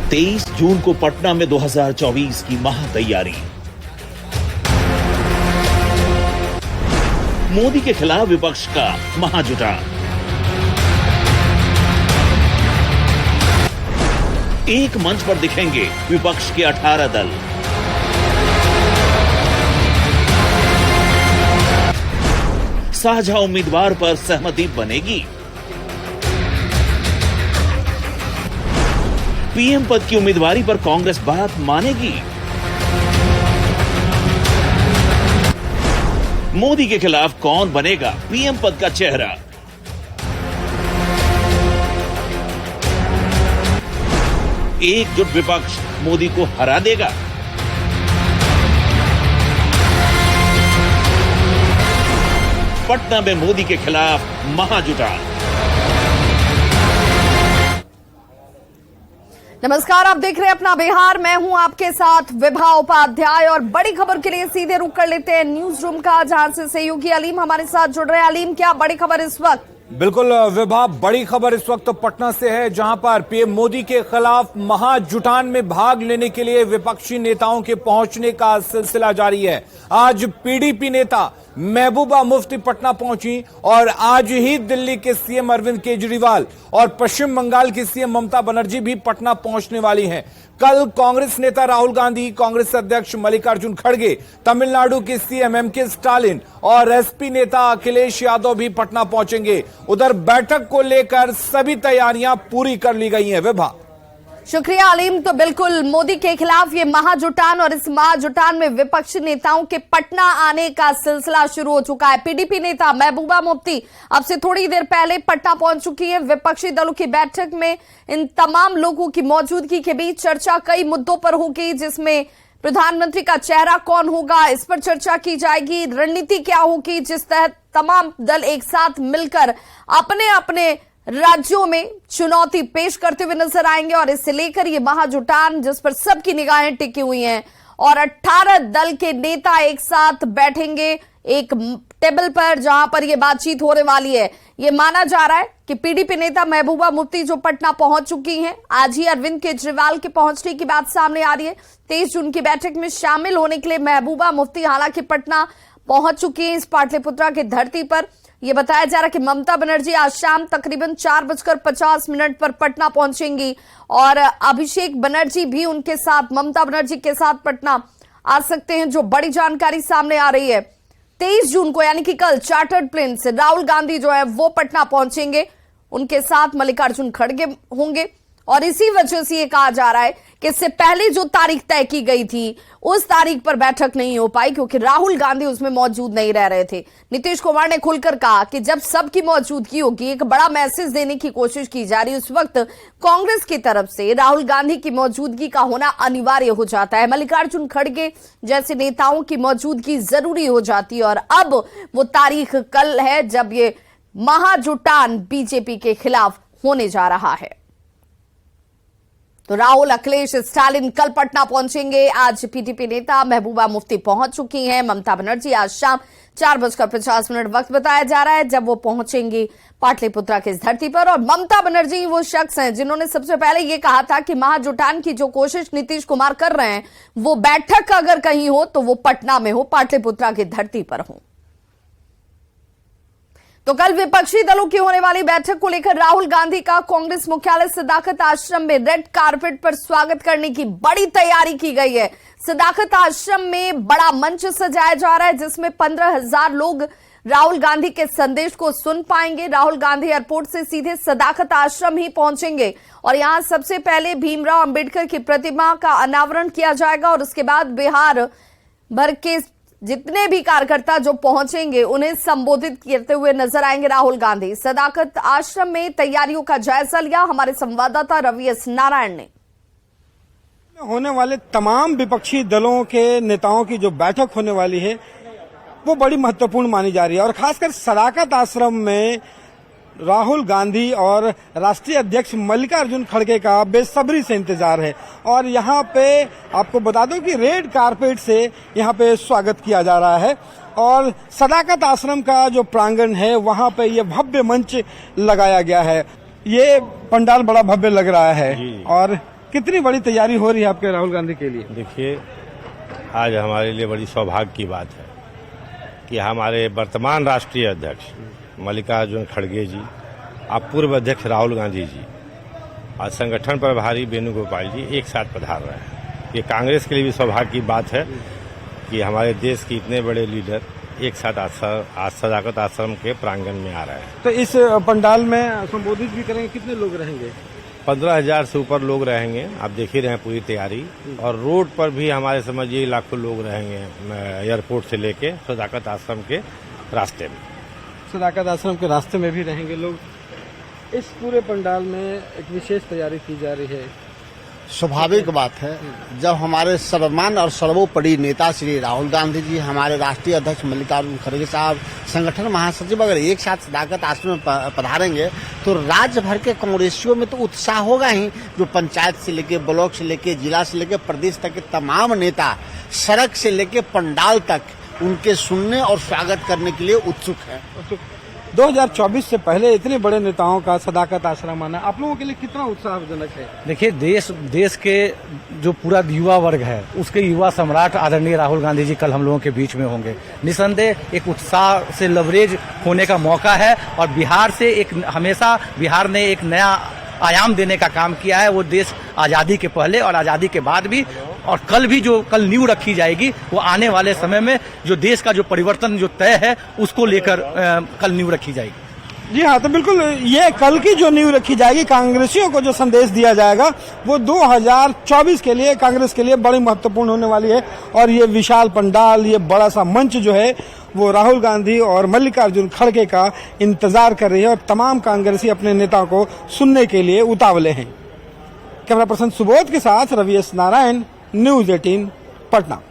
23 जून को पटना में 2024 की महातैयारी। मोदी के खिलाफ विपक्ष का महाजुटान। एक मंच पर दिखेंगे विपक्ष के 18 दल। साझा उम्मीदवार पर सहमति बनेगी। पीएम पद की उम्मीदवारी पर कांग्रेस बात मानेगी। मोदी के खिलाफ कौन बनेगा पीएम पद का चेहरा। एकजुट विपक्ष मोदी को हरा देगा। पटना में मोदी के खिलाफ महाजुटान। नमस्कार, आप देख रहे हैं अपना बिहार। मैं हूं आपके साथ विभा उपाध्याय और बड़ी खबर के लिए सीधे रुक कर लेते हैं न्यूज रूम का, जहां से सहयोगी अलीम हमारे साथ जुड़ रहे हैं। अलीम, क्या बड़ी खबर इस वक्त? बिल्कुल विभा, बड़ी खबर इस वक्त तो पटना से है, जहां पर पीएम मोदी के खिलाफ महाजुटान में भाग लेने के लिए विपक्षी नेताओं के पहुंचने का सिलसिला जारी है। आज पीडीपी नेता महबूबा मुफ्ती पटना पहुंची और आज ही दिल्ली के सीएम अरविंद केजरीवाल और पश्चिम बंगाल की सीएम ममता बनर्जी भी पटना पहुंचने वाली हैं। कल कांग्रेस नेता राहुल गांधी, कांग्रेस अध्यक्ष मल्लिकार्जुन खड़गे, तमिलनाडु के सीएम एमके स्टालिन और एसपी नेता अखिलेश यादव भी पटना पहुंचेंगे। उधर बैठक को लेकर सभी तैयारियां पूरी कर ली गई हैं। विभा, शुक्रिया अलीम। तो बिल्कुल मोदी के खिलाफ ये महाजुटान और इस महाजुटान में विपक्षी नेताओं के पटना आने का सिलसिला शुरू हो चुका है। पीडीपी नेता महबूबा मुफ्ती अब से थोड़ी देर पहले पटना पहुंच चुकी है। विपक्षी दलों की बैठक में इन तमाम लोगों की मौजूदगी के बीच चर्चा कई मुद्दों पर होगी, जिसमें प्रधानमंत्री का चेहरा कौन होगा, इस पर चर्चा की जाएगी। रणनीति क्या होगी, जिस तहत तमाम दल एक साथ मिलकर अपने अपने राज्यों में चुनौती पेश करते हुए नजर आएंगे। और इससे लेकर ये महाजुटान, जिस पर सबकी निगाहें टिकी हुई हैं, और 18 दल के नेता एक साथ बैठेंगे एक टेबल पर, जहां पर ये बातचीत होने वाली है। ये माना जा रहा है कि पीडीपी नेता महबूबा मुफ्ती जो पटना पहुंच चुकी हैं, आज ही अरविंद केजरीवाल के पहुंचने की बात सामने आ रही है। 23 जून की बैठक में शामिल होने के लिए महबूबा मुफ्ती हालांकि पटना पहुंच चुकी है। इस पाटलिपुत्रा की धरती पर यह बताया जा रहा है कि ममता बनर्जी आज शाम तकरीबन 4:50 पर पटना पहुंचेंगी और अभिषेक बनर्जी भी उनके साथ, ममता बनर्जी के साथ पटना आ सकते हैं। जो बड़ी जानकारी सामने आ रही है, 23 जून को यानी कि कल चार्टर्ड प्लेन से राहुल गांधी जो है वो पटना पहुंचेंगे। उनके साथ मल्लिकार्जुन खड़गे होंगे और इसी वजह से ये कहा जा रहा है कि इससे पहले जो तारीख तय की गई थी उस तारीख पर बैठक नहीं हो पाई, क्योंकि राहुल गांधी उसमें मौजूद नहीं रह रहे थे। नीतीश कुमार ने खुलकर कहा कि जब सबकी मौजूदगी होगी, एक बड़ा मैसेज देने की कोशिश की जा रही है। उस वक्त कांग्रेस की तरफ से राहुल गांधी की मौजूदगी का होना अनिवार्य हो जाता है, मल्लिकार्जुन खड़गे जैसे नेताओं की मौजूदगी जरूरी हो जाती है। और अब वो तारीख कल है जब ये महाजुटान बीजेपी के खिलाफ होने जा रहा है। तो राहुल, अखिलेश, स्टालिन कल पटना पहुंचेंगे। आज पीडीपी नेता महबूबा मुफ्ती पहुंच चुकी हैं। ममता बनर्जी आज शाम 4:50 वक्त बताया जा रहा है जब वो पहुंचेंगी पाटलिपुत्रा की इस धरती पर। और ममता बनर्जी वो शख्स हैं जिन्होंने सबसे पहले ये कहा था कि महाजुटान की जो कोशिश नीतीश कुमार कर रहे हैं, वो बैठक अगर कहीं हो तो वो पटना में हो, पाटलिपुत्रा की धरती पर हो। तो कल विपक्षी दलों की होने वाली बैठक को लेकर राहुल गांधी का कांग्रेस मुख्यालय सदाकत आश्रम में रेड कारपेट पर स्वागत करने की बड़ी तैयारी की गई है। सदाकत आश्रम में बड़ा मंच सजाया जा रहा है, जिसमें 15,000 लोग राहुल गांधी के संदेश को सुन पाएंगे। राहुल गांधी एयरपोर्ट से सीधे सदाकत आश्रम ही पहुंचेंगे और यहां सबसे पहले भीमराव अंबेडकर की प्रतिमा का अनावरण किया जाएगा और उसके बाद बिहार भर के जितने भी कार्यकर्ता जो पहुंचेंगे उन्हें संबोधित करते हुए नजर आएंगे राहुल गांधी। सदाकत आश्रम में तैयारियों का जायजा लिया हमारे संवाददाता रवि एस नारायण ने। होने वाले तमाम विपक्षी दलों के नेताओं की जो बैठक होने वाली है वो बड़ी महत्वपूर्ण मानी जा रही है और खासकर सदाकत आश्रम में राहुल गांधी और राष्ट्रीय अध्यक्ष मल्लिकार्जुन खड़गे का बेसब्री से इंतजार है। और यहाँ पे आपको बता दूं कि रेड कारपेट से यहाँ पे स्वागत किया जा रहा है और सदाकत आश्रम का जो प्रांगण है वहाँ पे ये भव्य मंच लगाया गया है। ये पंडाल बड़ा भव्य लग रहा है और कितनी बड़ी तैयारी हो रही है आपके राहुल गांधी के लिए? देखिए, आज हमारे लिए बड़ी सौभाग्य की बात है कि हमारे वर्तमान राष्ट्रीय अध्यक्ष मल्लिकार्जुन खड़गे जी, अब पूर्व अध्यक्ष राहुल गांधी जी और संगठन प्रभारी वेणुगोपाल जी एक साथ पधार रहे हैं। ये कांग्रेस के लिए भी सौभाग्य की बात है कि हमारे देश के इतने बड़े लीडर एक साथ आज सदाकत आश्रम के प्रांगण में आ रहे हैं। तो इस पंडाल में संबोधित भी करेंगे, कितने लोग रहेंगे? 15,000 से ऊपर लोग रहेंगे। आप देख ही रहे हैं पूरी तैयारी, और रोड पर भी हमारे समझिए लाखों लोग रहेंगे एयरपोर्ट से लेके सदाकत आश्रम के रास्ते में। सदाकत आश्रम के रास्ते में भी रहेंगे लोग। इस पूरे पंडाल में एक विशेष तैयारी की जा रही है। स्वाभाविक बात है, जब हमारे सर्वमान्य और सर्वोपरि नेता श्री राहुल गांधी जी, हमारे राष्ट्रीय अध्यक्ष मल्लिकार्जुन खड़गे साहब, संगठन महासचिव अगर एक साथ सदाकत आश्रम में पधारेंगे तो राज्य भर के कांग्रेसियों में तो उत्साह होगा ही। जो पंचायत से लेके ब्लॉक से लेके जिला से लेके प्रदेश तक के तमाम नेता सड़क से लेके पंडाल तक उनके सुनने और स्वागत करने के लिए उत्सुक है। 2024 से पहले इतने बड़े नेताओं का सदाकत आश्रम आना आप लोगों के लिए कितना उत्साहजनक है? देखिए, देश के जो पूरा युवा वर्ग है उसके युवा सम्राट आदरणीय राहुल गांधी जी कल हम लोगों के बीच में होंगे। निसंदेह एक उत्साह से लवरेज होने का मौका है, और बिहार से हमेशा बिहार ने एक नया आयाम देने का काम किया है। वो देश आजादी के पहले और आजादी के बाद भी, और कल नींव रखी जाएगी, वो आने वाले समय में जो देश का जो परिवर्तन जो तय है उसको लेकर कल नींव रखी जाएगी। जी हाँ, तो बिल्कुल ये कल की जो नींव रखी जाएगी, कांग्रेसियों को जो संदेश दिया जाएगा वो 2024 के लिए कांग्रेस के लिए बड़ी महत्वपूर्ण होने वाली है। और ये विशाल पंडाल, ये बड़ा सा मंच जो है वो राहुल गांधी और मल्लिकार्जुन खड़गे का इंतजार कर रही है, और तमाम कांग्रेसी अपने नेताओं को सुनने के लिए उतावले हैं। कैमरा पर्सन सुबोध के साथ रवि एस नारायण, न्यूज 18 पटना।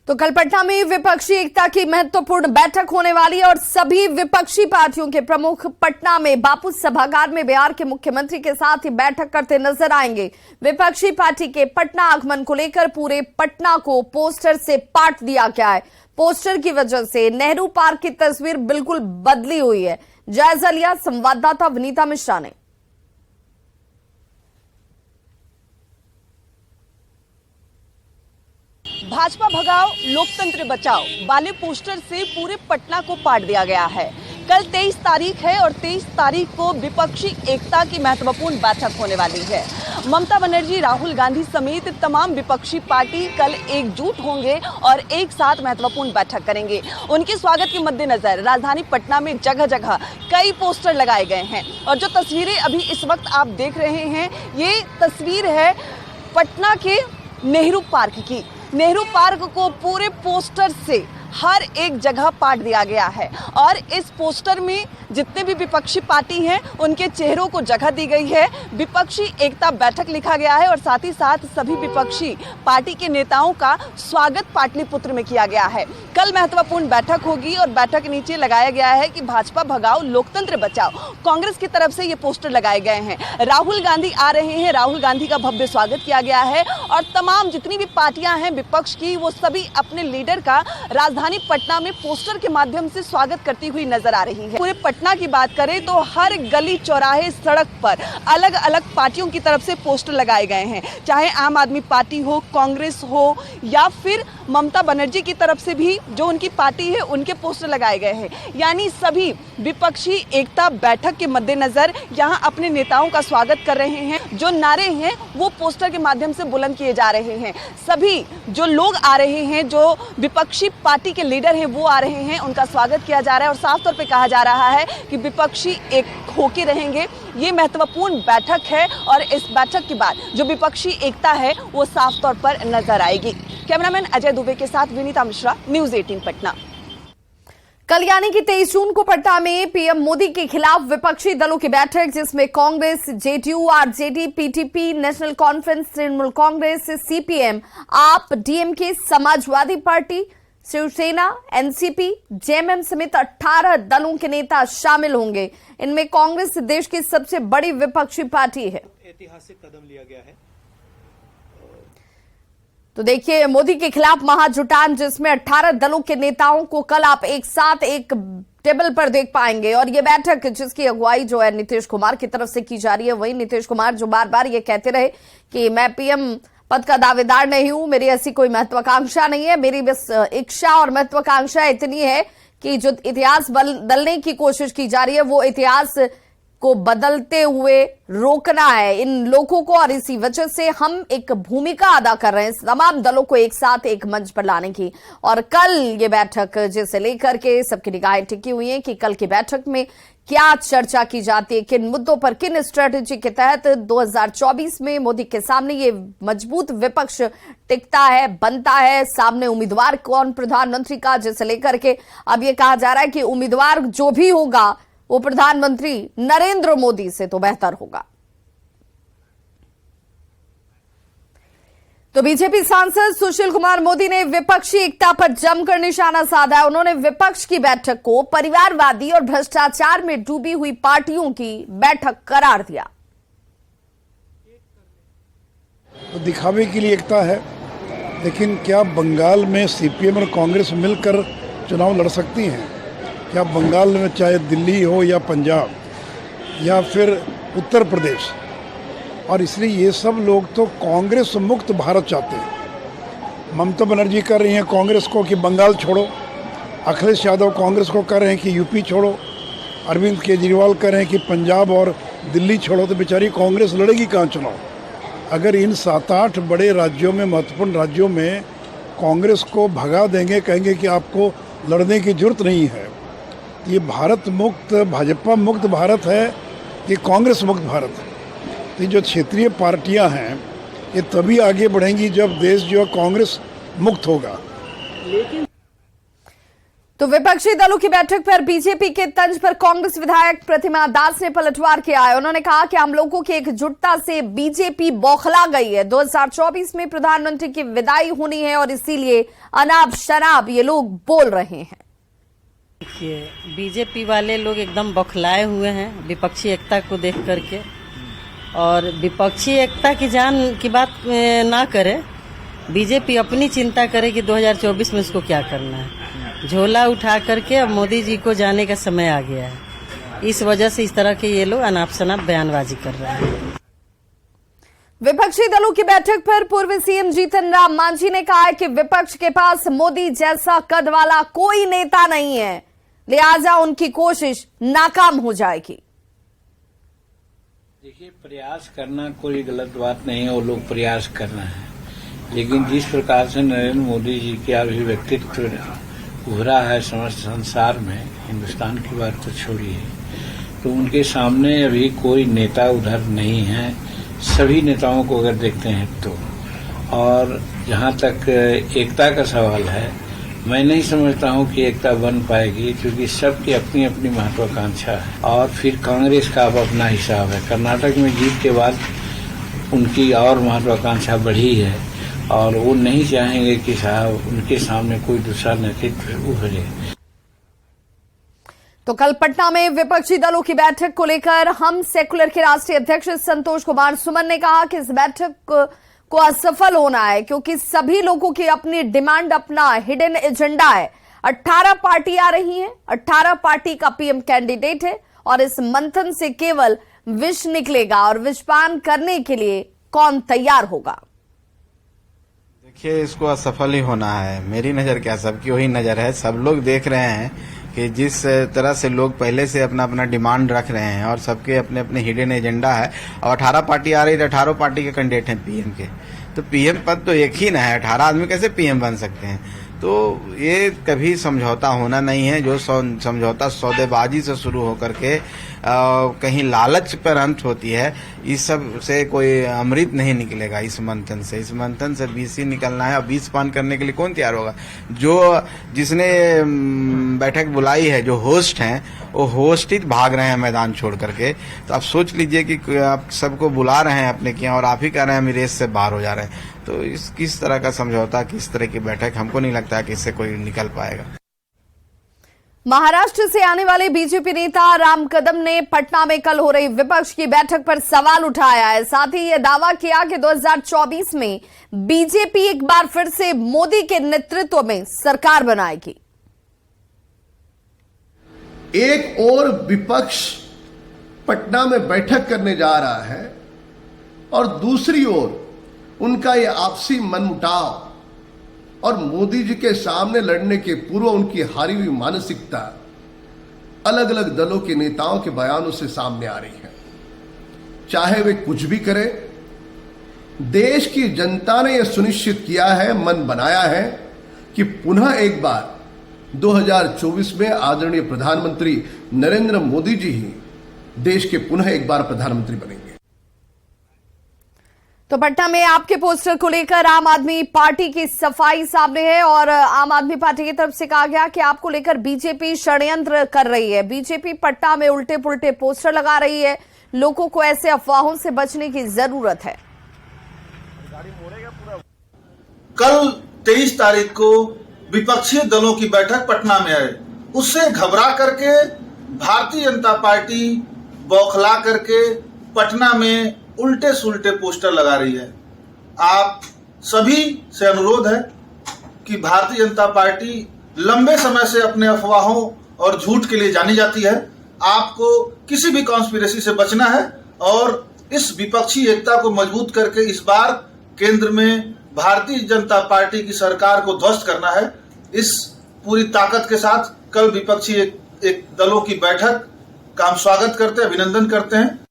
तो कल पटना में विपक्षी एकता की महत्वपूर्ण बैठक होने वाली है और सभी विपक्षी पार्टियों के प्रमुख पटना में बापू सभागार में बिहार के मुख्यमंत्री के साथ ही बैठक करते नजर आएंगे। विपक्षी पार्टी के पटना आगमन को लेकर पूरे पटना को पोस्टर से पाट दिया गया है। पोस्टर की वजह से नेहरू पार्क की तस्वीर बिल्कुल बदली हुई है। जायजा लिया संवाददाता विनीता मिश्रा ने। भाजपा भगाओ लोकतंत्र बचाओ वाले पोस्टर से पूरे पटना को पाट दिया गया है। कल 23 तारीख है और 23 तारीख को विपक्षी एकता की महत्वपूर्ण बैठक होने वाली है। ममता बनर्जी, राहुल गांधी समेत तमाम विपक्षी पार्टी कल एकजुट होंगे और एक साथ महत्वपूर्ण बैठक करेंगे। उनके स्वागत के मद्देनजर राजधानी पटना में जगह जगह कई पोस्टर लगाए गए हैं, और जो तस्वीरें अभी इस वक्त आप देख रहे हैं, ये तस्वीर है पटना के नेहरू पार्क की। नेहरू पार्क को पूरे पोस्टर से हर एक जगह पाट दिया गया है, और इस पोस्टर में जितने भी विपक्षी पार्टी हैं उनके चेहरों को जगह दी गई है। विपक्षी एकता बैठक लिखा गया है, और साथ ही साथ सभी विपक्षी पार्टी के नेताओं का स्वागत पाटलिपुत्र में किया गया है। कल महत्वपूर्ण बैठक होगी, और बैठक नीचे लगाया गया है कि भाजपा भगाओ लोकतंत्र बचाओ। कांग्रेस की तरफ से ये पोस्टर लगाए गए हैं। राहुल गांधी आ रहे हैं, राहुल गांधी का भव्य स्वागत किया गया है, और तमाम जितनी भी पार्टियां हैं विपक्ष की, वो सभी अपने लीडर का राजधानी पटना में पोस्टर के माध्यम से स्वागत करती हुई नजर आ रही है। पूरे पटना की बात करें तो हर गली चौराहे सड़क पर अलग अलग पार्टियों की तरफ से पोस्टर लगाए गए हैं, चाहे आम आदमी पार्टी हो, कांग्रेस हो, या फिर ममता बनर्जी की तरफ से भी जो उनकी पार्टी है उनके पोस्टर लगाए गए हैं। यानी सभी विपक्षी एकता बैठक के मद्देनजर यहाँ अपने नेताओं का स्वागत कर रहे हैं। जो नारे हैं वो पोस्टर के माध्यम से बुलंद किए जा रहे हैं। सभी जो लोग आ रहे हैं, जो विपक्षी पार्टी के लीडर हैं वो आ रहे हैं, उनका स्वागत किया जा रहा है, और साफ तौर पे कहा जा रहा है कि विपक्षी एक होके रहेंगे। ये महत्वपूर्ण बैठक है, और इस बैठक के बाद जो विपक्षी एकता है वो साफ तौर पर नजर आएगी। कैमरामैन अजय दुबे के साथ विनीता मिश्रा, न्यूज 18 पटना। कल यानी कि 23 जून को पटना में पीएम मोदी के खिलाफ विपक्षी दलों की बैठक, जिसमें Congress, JDU, RJD, PDP, National Conference, Trinamool Congress, CPM, AAP, DMK, Samajwadi Party, Shiv Sena, NCP, JMM समेत 18 दलों के नेता शामिल होंगे। इनमें कांग्रेस देश की सबसे बड़ी विपक्षी पार्टी है। ऐतिहासिक कदम लिया गया है। तो देखिए, मोदी के खिलाफ महाजुटान, जिसमें 18 दलों के नेताओं को कल आप एक साथ एक टेबल पर देख पाएंगे। और ये बैठक जिसकी अगुवाई जो है नीतीश कुमार की तरफ से की जा रही है, वही नीतीश कुमार जो बार बार ये कहते रहे कि मैं पीएम पद का दावेदार नहीं हूं, मेरी ऐसी कोई महत्वाकांक्षा नहीं है, मेरी बस इच्छा और महत्वाकांक्षा इतनी है कि जो इतिहास बदलने की कोशिश की जा रही है वो इतिहास को बदलते हुए रोकना है इन लोगों को। और इसी वजह से हम एक भूमिका अदा कर रहे हैं तमाम दलों को एक साथ एक मंच पर लाने की। और कल ये बैठक जिसे लेकर के सबकी निगाहें टिकी हुई हैं कि कल की बैठक में क्या चर्चा की जाती है, किन मुद्दों पर, किन स्ट्रेटेजी के तहत 2024 में मोदी के सामने ये मजबूत विपक्ष टिकता है, बनता है, सामने उम्मीदवार कौन प्रधानमंत्री का, जिसे लेकर के अब ये कहा जा रहा है कि उम्मीदवार जो भी होगा वो प्रधानमंत्री नरेंद्र मोदी से तो बेहतर होगा। तो बीजेपी सांसद सुशील कुमार मोदी ने विपक्षी एकता पर जमकर निशाना साधा है। उन्होंने विपक्ष की बैठक को परिवारवादी और भ्रष्टाचार में डूबी हुई पार्टियों की बैठक करार दिया। तो दिखावे के लिए एकता है, लेकिन क्या बंगाल में सीपीएम और कांग्रेस मिलकर चुनाव लड़ सकती हैं? क्या बंगाल में चाहे दिल्ली हो या पंजाब या फिर उत्तर प्रदेश, और इसलिए ये सब लोग तो कांग्रेस मुक्त भारत चाहते हैं। ममता बनर्जी कर रही हैं कांग्रेस को कि बंगाल छोड़ो, अखिलेश यादव कांग्रेस को कर रहे हैं कि यूपी छोड़ो, अरविंद केजरीवाल कर रहे हैं कि पंजाब और दिल्ली छोड़ो। तो बेचारी कांग्रेस लड़ेगी कहाँ चुनाव? अगर इन 7-8 बड़े राज्यों में, महत्वपूर्ण राज्यों में कांग्रेस को भगा देंगे, कहेंगे कि आपको लड़ने की जरूरत नहीं है, ये भारत मुक्त, भाजपा मुक्त भारत है, ये कांग्रेस मुक्त भारत है। तो ये जो क्षेत्रीय पार्टियां हैं ये तभी आगे बढ़ेंगी जब देश जो है कांग्रेस मुक्त होगा। तो विपक्षी दलों की बैठक पर बीजेपी के तंज पर कांग्रेस विधायक प्रतिमा दास ने पलटवार किया है। उन्होंने कहा कि हम लोगों की एकजुटता से बीजेपी बौखला गई है। 2024 में प्रधानमंत्री की विदाई होनी है और इसीलिए अनाप शनाप ये लोग बोल रहे हैं। देखिए, बीजेपी वाले लोग एकदम बौखलाए हुए हैं विपक्षी एकता को देख करके, और विपक्षी एकता की जान की बात ना करे, बीजेपी अपनी चिंता करे कि 2024 में उसको क्या करना है। झोला उठा करके अब मोदी जी को जाने का समय आ गया है, इस वजह से इस तरह के ये लोग अनाप शनाप बयानबाजी कर रहे हैं। विपक्षी दलों की बैठक पर पूर्व सीएम जीतन राम मांझी ने कहा है कि विपक्ष के पास मोदी जैसा कद वाला कोई नेता नहीं है, लिहाजा उनकी कोशिश नाकाम हो जाएगी। देखिए, प्रयास करना कोई गलत बात नहीं है, वो लोग प्रयास कर रहे हैं, लेकिन जिस प्रकार से नरेंद्र मोदी जी का अभिव्यक्तित्व उभरा है समस्त संसार में, हिंदुस्तान की बात तो छोड़िए, तो उनके सामने अभी कोई नेता उधर नहीं है। सभी नेताओं को अगर देखते हैं तो, और जहां तक एकता का सवाल है, मैं नहीं समझता हूं कि एकता बन पाएगी, क्योंकि सबकी अपनी अपनी महत्वाकांक्षा है। और फिर कांग्रेस का अब अपना हिसाब है। कर्नाटक में जीत के बाद उनकी और महत्वाकांक्षा बढ़ी है और वो नहीं चाहेंगे कि साहब उनके सामने कोई दूसरा नेतृत्व उभरे। तो कल पटना में विपक्षी दलों की बैठक को लेकर हम सेकुलर के राष्ट्रीय अध्यक्ष संतोष कुमार सुमन ने कहा कि इस बैठक को असफल होना है, क्योंकि सभी लोगों की अपनी डिमांड, अपना हिडन एजेंडा है। 18 पार्टी आ रही हैं, 18 पार्टी का पीएम कैंडिडेट है और इस मंथन से केवल विष निकलेगा, और विषपान करने के लिए कौन तैयार होगा? देखिए, इसको असफल ही होना है। मेरी नजर क्या, सबकी वही नजर है। सब लोग देख रहे हैं कि जिस तरह से लोग पहले से अपना अपना डिमांड रख रहे हैं और सबके अपने अपने हिडन एजेंडा है, और 18 पार्टी आ रही है, 18 पार्टी के कैंडिडेट हैं पीएम के, तो पीएम पद तो एक ही ना है, 18 आदमी कैसे पीएम बन सकते हैं? तो ये कभी समझौता होना नहीं है। जो समझौता सौदेबाजी से शुरू होकर के कहीं लालच पर अंत होती है, इस सब से कोई अमृत नहीं निकलेगा। इस मंथन से, इस मंथन से बीस ही निकलना है, और बीस पान करने के लिए कौन तैयार होगा? जो जिसने बैठक बुलाई है, जो होस्ट हैं, वो होस्ट ही भाग रहे हैं मैदान छोड़ करके। तो आप सोच लीजिए कि आप सबको बुला रहे हैं अपने के यहाँ, और आप ही कह रहे हैं हम रेस से बाहर हो जा रहे हैं। तो इस किस तरह का समझौता, किस तरह की बैठक, हमको नहीं लगता है कि इससे कोई निकल पाएगा। महाराष्ट्र से आने वाले बीजेपी नेता राम कदम ने पटना में कल हो रही विपक्ष की बैठक पर सवाल उठाया है। साथ ही यह दावा किया कि 2024 में बीजेपी एक बार फिर से मोदी के नेतृत्व में सरकार बनाएगी। एक और विपक्ष पटना में बैठक करने जा रहा है और दूसरी ओर उनका यह आपसी मनमुटाव और मोदी जी के सामने लड़ने के पूर्व उनकी हारी हुई मानसिकता अलग अलग दलों के नेताओं के बयानों से सामने आ रही है। चाहे वे कुछ भी करें, देश की जनता ने यह सुनिश्चित किया है, मन बनाया है कि पुनः एक बार 2024 में आदरणीय प्रधानमंत्री नरेंद्र मोदी जी ही देश के पुनः एक बार प्रधानमंत्री बनेंगे। तो पटना में आपके पोस्टर को लेकर आम आदमी पार्टी की सफाई सामने है और आम आदमी पार्टी की तरफ से कहा गया कि आपको लेकर बीजेपी षड्यंत्र कर रही है। बीजेपी पटना में उल्टे पुल्टे पोस्टर लगा रही है। लोगों को ऐसे अफवाहों से बचने की जरूरत है। कल 23 तारीख को विपक्षी दलों की बैठक पटना में है। उससे घबरा करके भारतीय जनता पार्टी बौखला करके पटना में उल्टे सुल्टे पोस्टर लगा रही है। आप सभी से अनुरोध है कि भारतीय जनता पार्टी लंबे समय से अपने अफवाहों और झूठ के लिए जानी जाती है। आपको किसी भी कॉन्स्पिरेसी से बचना है और इस विपक्षी एकता को मजबूत करके इस बार केंद्र में भारतीय जनता पार्टी की सरकार को ध्वस्त करना है। इस पूरी ताकत के साथ कल विपक्षी एक दलों की बैठक का हम स्वागत करते हैं, अभिनंदन करते हैं।